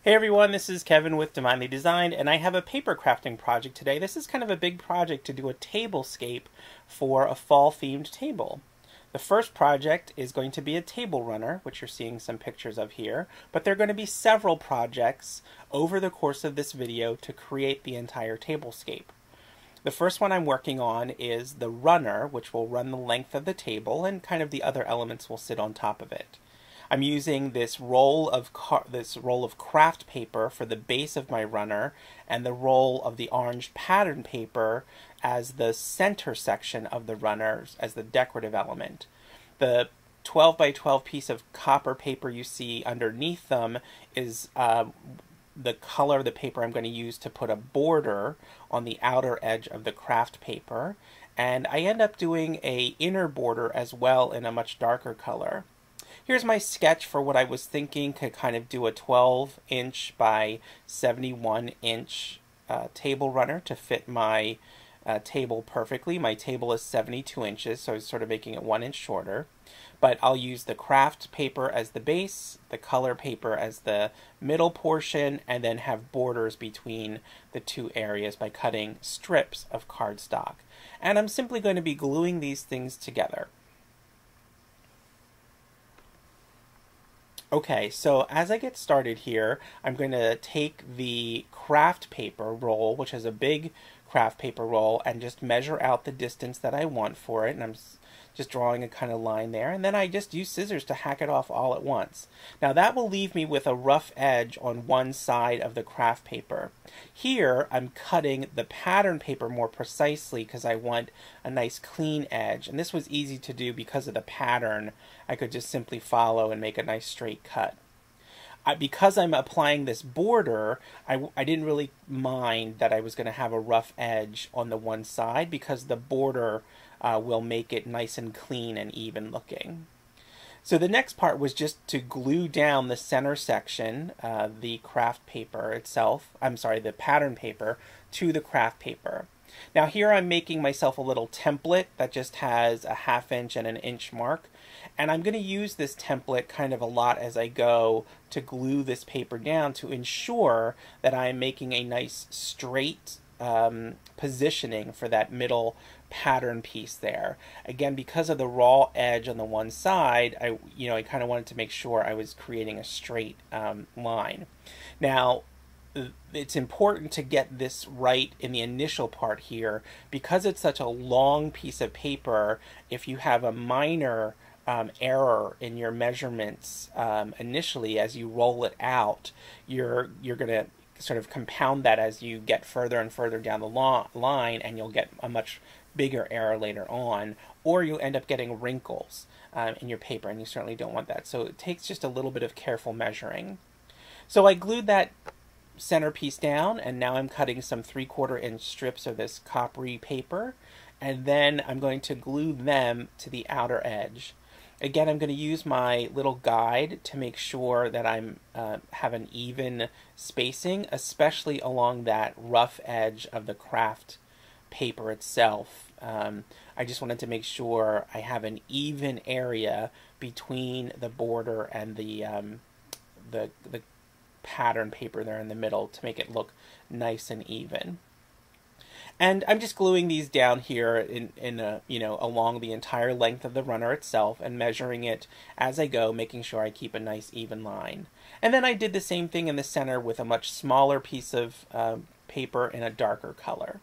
Hey everyone, this is Kevin with Divinely Designed, and I have a paper crafting project today. This is kind of a big project to do a tablescape for a fall-themed table. The first project is going to be a table runner, which you're seeing some pictures of here, but there are going to be several projects over the course of this video to create the entire tablescape. The first one I'm working on is the runner, which will run the length of the table, and kind of the other elements will sit on top of it. I'm using this roll of craft paper for the base of my runner, and the roll of the orange pattern paper as the center section of the runner as the decorative element. The 12 by 12 piece of copper paper you see underneath them is the color of the paper I'm going to use to put a border on the outer edge of the craft paper, and I end up doing a inner border as well in a much darker color. Here's my sketch for what I was thinking to kind of do a 12-inch by 71-inch table runner to fit my table perfectly. My table is 72 inches, so I was sort of making it 1 inch shorter. But I'll use the craft paper as the base, the color paper as the middle portion, and then have borders between the two areas by cutting strips of cardstock. And I'm simply going to be gluing these things together. Okay, so as I get started here, I'm going to take the craft paper roll, which is a big craft paper roll, and just measure out the distance that I want for it, and I'm just drawing a kind of line there, and then I just use scissors to hack it off all at once. Now that will leave me with a rough edge on one side of the craft paper. Here I'm cutting the pattern paper more precisely because I want a nice clean edge, and this was easy to do because of the pattern. I could just simply follow and make a nice straight cut. Because I'm applying this border, I didn't really mind that I was going to have a rough edge on the one side because the border will make it nice and clean and even looking. So the next part was just to glue down the center section, the craft paper itself, the pattern paper, to the craft paper. Now here I'm making myself a little template that just has a 1/2 inch and an inch mark, and I'm going to use this template kind of a lot as I go to glue this paper down to ensure that I'm making a nice straight positioning for that middle pattern piece there. Again, because of the raw edge on the one side, I kind of wanted to make sure I was creating a straight line. Now, it's important to get this right in the initial part here because it's such a long piece of paper. If you have a minor error in your measurements initially as you roll it out, you're going to sort of compound that as you get further and further down the line, and you'll get a much bigger error later on, or you end up getting wrinkles in your paper, and you certainly don't want that. So it takes just a little bit of careful measuring. So I glued that centerpiece down, and now I'm cutting some 3/4 inch strips of this coppery paper, and then I'm going to glue them to the outer edge. Again, I'm going to use my little guide to make sure that I'm have an even spacing, especially along that rough edge of the craft paper itself. I just wanted to make sure I have an even area between the border and the pattern paper there in the middle to make it look nice and even. And I'm just gluing these down here along the entire length of the runner itself and measuring it as I go, making sure I keep a nice even line. And then I did the same thing in the center with a much smaller piece of paper in a darker color.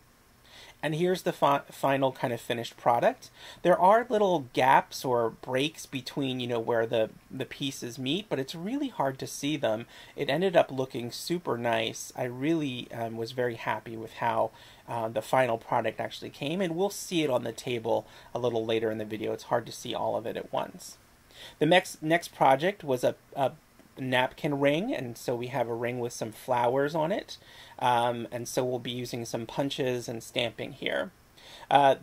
And here's the final kind of finished product. There are little gaps or breaks between, where the pieces meet, but it's really hard to see them. It ended up looking super nice. I really was very happy with how the final product actually came, and we'll see it on the table a little later in the video. It's hard to see all of it at once. The next project was a napkin ring, and so we have a ring with some flowers on it, and so we'll be using some punches and stamping here.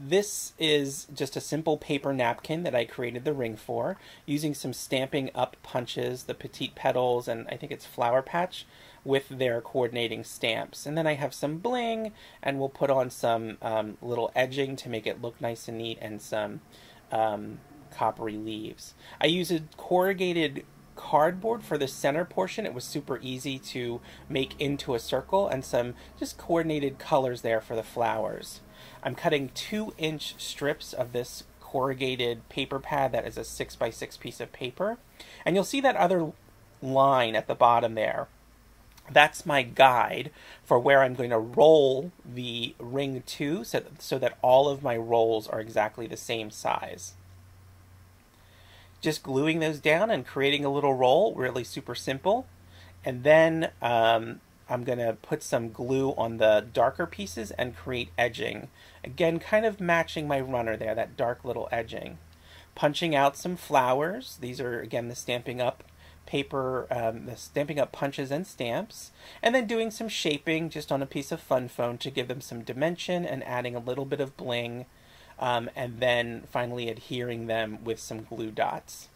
This is just a simple paper napkin that I created the ring for, using some Stampin' Up punches, the Petite Petals, and I think it's Flower Patch, with their coordinating stamps. And then I have some bling, and we'll put on some little edging to make it look nice and neat, and some coppery leaves. I use a corrugated cardboard for the center portion. It was super easy to make into a circle, and some just coordinated colors there for the flowers. I'm cutting 2-inch strips of this corrugated paper pad that is a 6x6 piece of paper. And you'll see that other line at the bottom there. That's my guide for where I'm going to roll the ring to, so that all of my rolls are exactly the same size. Just gluing those down and creating a little roll, really super simple. And then I'm going to put some glue on the darker pieces and create edging. Again, kind of matching my runner there, that dark little edging. Punching out some flowers. These are, again, the Stampin' Up! Paper, the Stampin' Up! Punches and stamps. And then doing some shaping just on a piece of fun foam to give them some dimension and adding a little bit of bling. And then finally adhering them with some glue dots.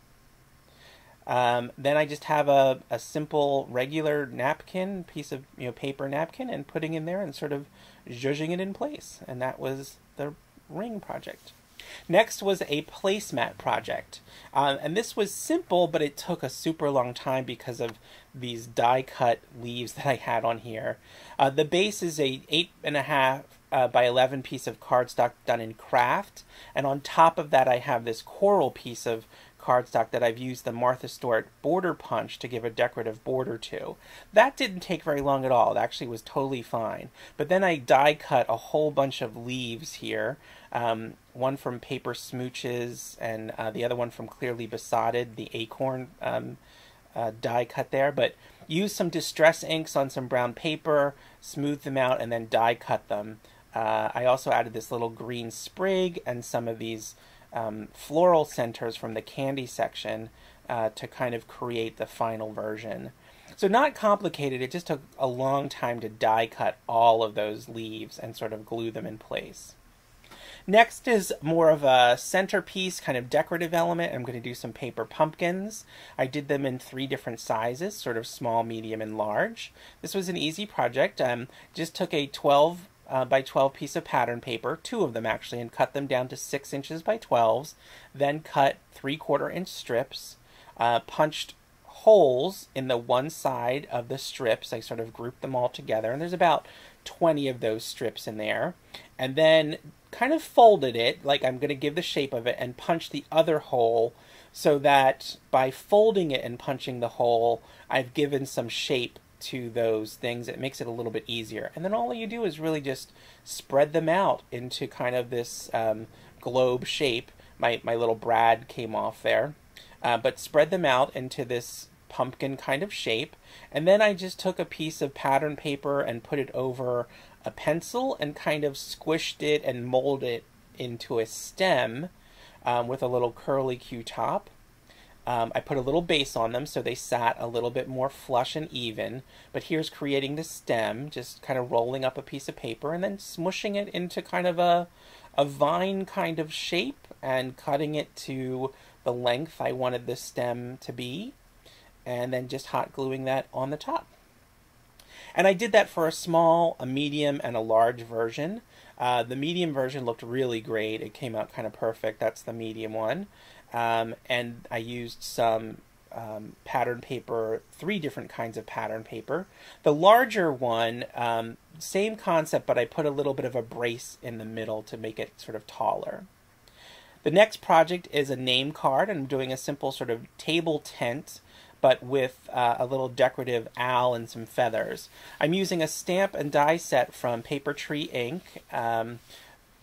Then I just have a simple regular napkin, piece of paper napkin, and putting in there and sort of zhuzhing it in place. And that was the ring project. Next was a placemat project. And this was simple, but it took a super long time because of these die cut leaves that I had on here. The base is a 8.5 by 11 piece of cardstock done in craft, and on top of that I have this coral piece of cardstock that I've used the Martha Stewart border punch to give a decorative border to. That didn't take very long at all. It actually was totally fine. But then I die cut a whole bunch of leaves here, one from Paper Smooches and the other one from Clearly Besotted, the acorn die cut there, but use some distress inks on some brown paper, smooth them out, and then die cut them. I also added this little green sprig and some of these floral centers from the candy section to kind of create the final version. So not complicated, it just took a long time to die cut all of those leaves and sort of glue them in place. Next is more of a centerpiece, kind of decorative element. I'm going to do some paper pumpkins. I did them in 3 different sizes, sort of small, medium, and large. This was an easy project. Just took a 12 by 12 piece of pattern paper, 2 of them actually, and cut them down to 6 inches by 12s, then cut 3/4 inch strips, punched holes in the one side of the strips. I sort of grouped them all together, and there's about 20 of those strips in there, and then kind of folded it, like I'm going to give the shape of it, and punch the other hole so that by folding it and punching the hole, I've given some shape to those things. It makes it a little bit easier. And then all you do is really just spread them out into kind of this globe shape. My little brad came off there. But spread them out into this pumpkin kind of shape. And then I just took a piece of pattern paper and put it over a pencil and kind of squished it and molded it into a stem with a little curly Q top. I put a little base on them so they sat a little bit more flush and even, but here's creating the stem, just kind of rolling up a piece of paper and then smushing it into kind of a vine kind of shape and cutting it to the length I wanted the stem to be, and then just hot gluing that on the top. And I did that for a small, a medium, and a large version. The medium version looked really great. It came out kind of perfect. That's the medium one. And I used some pattern paper, 3 different kinds of pattern paper. The larger one, same concept, but I put a little bit of a brace in the middle to make it sort of taller. The next project is a name card. I'm doing a simple sort of table tent, but with a little decorative owl and some feathers. I'm using a stamp and die set from Paper Tree Ink, and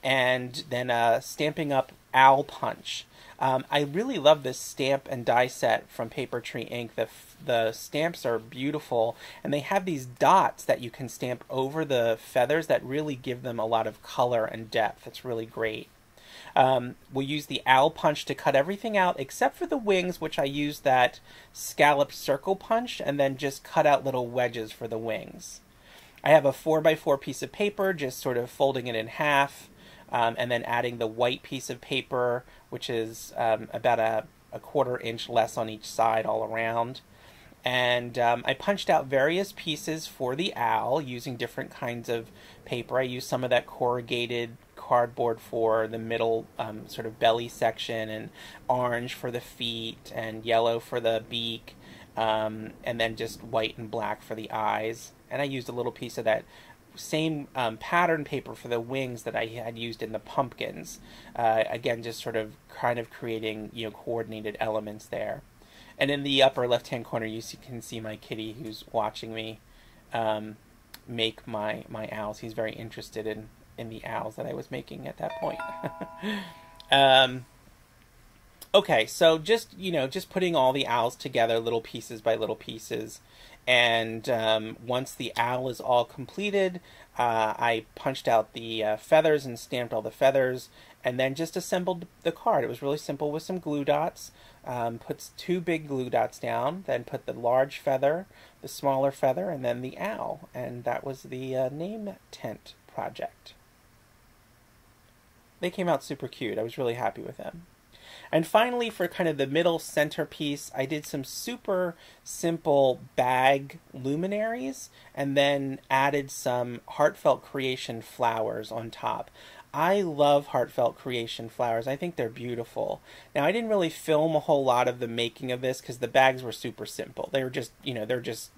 then a Stampin' Up! Owl punch. I really love this stamp and die set from Paper Tree Ink. The stamps are beautiful, and they have these dots that you can stamp over the feathers that really give them a lot of color and depth. It's really great. We'll use the owl punch to cut everything out except for the wings, which I used that scalloped circle punch and then just cut out little wedges for the wings. I have a 4x4 piece of paper, just sort of folding it in half, and then adding the white piece of paper, which is about a 1/4 inch less on each side all around. And I punched out various pieces for the owl using different kinds of paper. I used some of that corrugated cardboard for the middle sort of belly section, and orange for the feet, and yellow for the beak. and then just white and black for the eyes. And I used a little piece of that same pattern paper for the wings that I had used in the pumpkins. Again, just sort of kind of creating, you know, coordinated elements there. And in the upper left-hand corner, can see my kitty who's watching me make my owls. He's very interested in the owls that I was making at that point. Okay, so just, you know, just putting all the owls together, little pieces by little pieces. And once the owl is all completed, I punched out the feathers and stamped all the feathers, and then just assembled the card. It was really simple with some glue dots. Put 2 big glue dots down, then put the large feather, the smaller feather, and then the owl. And that was the name tent project. They came out super cute. I was really happy with them. And finally, for kind of the middle centerpiece, I did some super simple bag luminaries and then added some Heartfelt Creation flowers on top. I love Heartfelt Creation flowers. I think they're beautiful. Now, I didn't really film a whole lot of the making of this because the bags were super simple. They were just, you know, they're just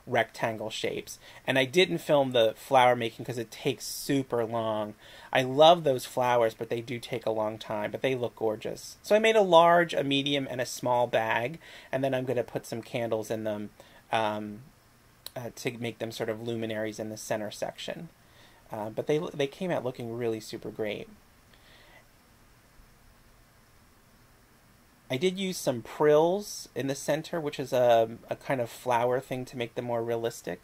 rectangle shapes. And I didn't film the flower making because it takes super long. I love those flowers, but they do take a long time, but they look gorgeous. So I made a large, a medium, and a small bag, and then I'm going to put some candles in them to make them sort of luminaries in the center section. But they came out looking really super great. I did use some frills in the center, which is a kind of flower thing to make them more realistic.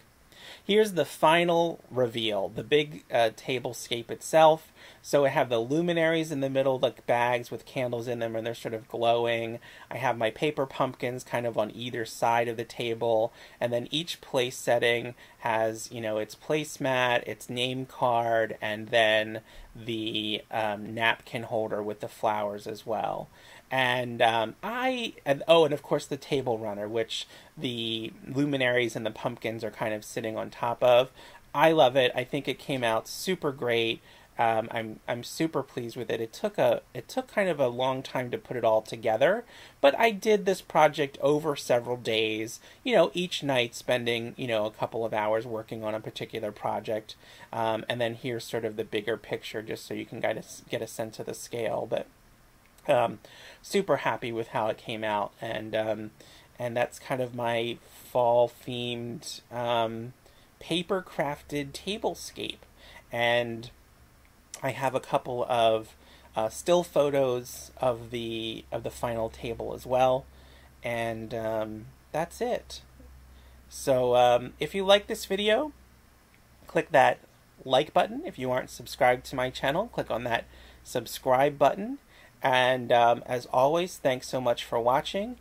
Here's the final reveal, the big tablescape itself. So I have the luminaries in the middle, like bags with candles in them, and they're sort of glowing. I have my paper pumpkins kind of on either side of the table, and then each place setting has, you know, its placemat, its name card, and then the napkin holder with the flowers as well. And and of course the table runner, which the luminaries and the pumpkins are kind of sitting on top of. I love it. I think it came out super great. I'm super pleased with it. It took kind of a long time to put it all together, but I did this project over several days. You know, each night spending, you know, a couple of hours working on a particular project, and then here's sort of the bigger picture, just so you can get a sense of the scale. But super happy with how it came out, and that's kind of my fall themed paper crafted tablescape. And I have a couple of still photos of the final table as well, and that's it. So if you like this video, click that like button. If you aren't subscribed to my channel, click on that subscribe button. And as always, thanks so much for watching.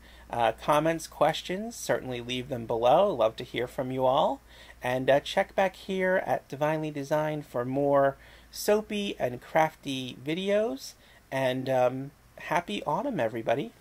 Comments, questions, certainly leave them below. Love to hear from you all. And check back here at Divinely Designed for more soapy and crafty videos. And happy autumn, everybody.